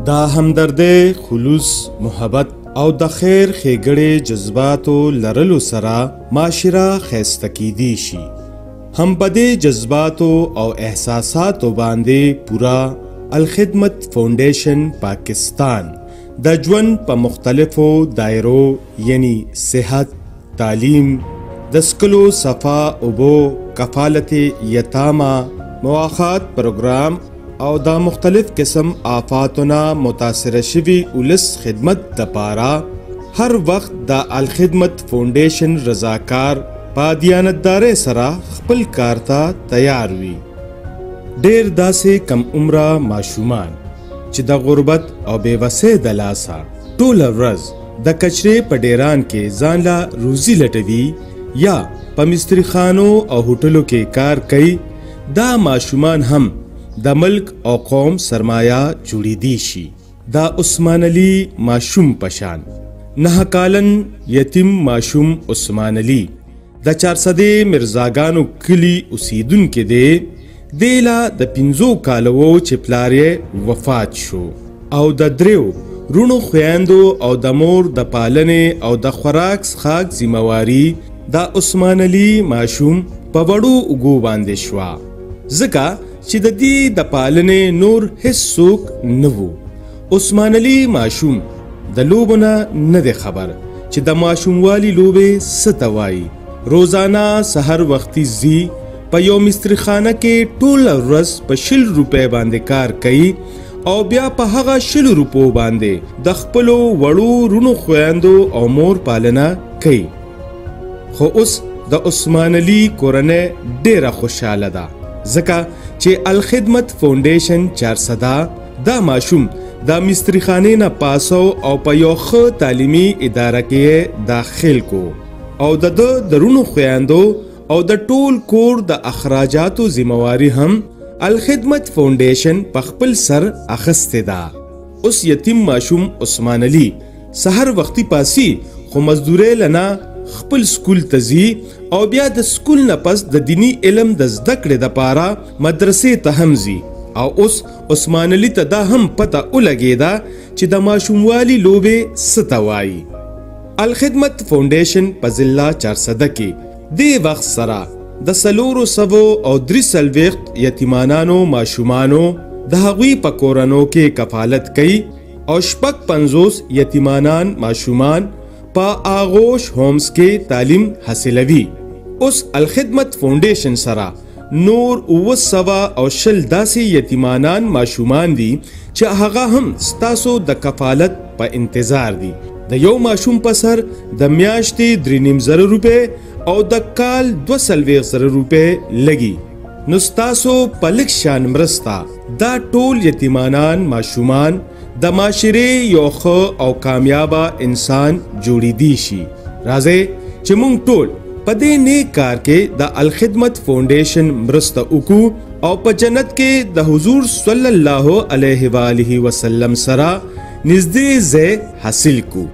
دا همدردی، خلوص، محبت او د خیر ښېګړې جذباتو لرلو سره معاشره ښایسته کیدی شي. هم په دې جذباتو او احساساتو باندې پورا الخدمت فاونډیشن پاکستان د ژوند په مختلفو دایرو یعنی صحت، تعلیم، د سکلو صفا اوبو، کفالت یتاما، مواخات پروګرام او دا مختلف قسم آفاتونه متاثر شوي ولس خدمت دپاره هر وخت د الخدمت فاونډیشن رضاکار په دیانتدارۍ سره خپل کار ته تیار وي. ډېر داسې کم عمره ماشومان چې د غربت او بېوسۍ د لاسه ټوله ورځ د کچرې په ډیران کې ځان له روزي لټوي یا په مستریخانو او هوټلو کې کار کوي، دا ماشومان هم د ملک او قوم سرمایه جوړیدی شي. دا عثمان علي ماشوم پشان 9 کالن یتیم ماشوم عثمان علي د 400 مرزاګانو کلی اوسیدونکو دی. دیلا د 15 کالو چې پلار یې وفات شو او د 3 رونو خویندو او د مور د پالنې او د خوراک څښاک ذمہواری د عثمان علي ماشوم په وړو اوږو باندې شوه، ځکه چې د دې د پالنې نور هیڅ څوک نه وو. عثمان علي ماشوم د لوبو نه دی خبر چې د ماشوموالي لوبې څه ته وایي. روزانه سحر وختي ځي، په یو مستریخانه کې ټوله ورځ په 20 روپۍ باندې کار کوي او بیا په هغه 20 روپو باندې د خپلو وړو رونو خویندو او مور پالنه کوي. خو اوس د عثمان علي کورنۍ ډیره خوشحاله ده، ځکه چې الخدمت فاونډیشن 400 دا ماشوم د مستریخانې نه پاسو او په یو ښه تعلیمي اداره کې داخل کو او د درونو خویندو او د ټول کور د اخراجاتو ذمہواری هم الخدمت فاونډیشن په خپل سر اخسته ده. اوس یتیم ماشوم عثمان علي سحر وختي پاسي خو مزدوري لنا خپل سکول ته ځي او بیا د سکول نه پس د دینی علم د زده کړې دپاره مدرسې ته هم ځي. او اوس عثمان علي ته دا هم پته ولګېده چې د ماشوموالي لوبې څه ته وایي. الخدمت فاونډیشن په ضلع 400 کې دې وخت سره د 443 یتیمانانو ماشومانو د هغوی په کورنو کې کفالت کوي او 50 یتیمانان ماشومان په آغوش ہومز کې تعلیم حاصلوي. اوس الخدمت فاونډیشن سره نور 220 داسې یتیمانان ماشومان دي چې هغه هم ستاسو د کفالت په انتظار دي. د یو ماشوم په سر د میاشتې 3,500 روپۍ او د کال 2,000 روپۍ لګي. نو ستاسو په لږ شان مرسته دا ټول یتیمانان ماشومان د معاشرې یو ښه او کامیابه انسان جوړیدی شي. راځئ چې موږ ټول په دې نیک کار کې د الخدمت فاونډیشن مرسته وکړو او په جنت کې د حضور صلی الله علیه و آله وسلم سره نږدې ځای حاصل کړو.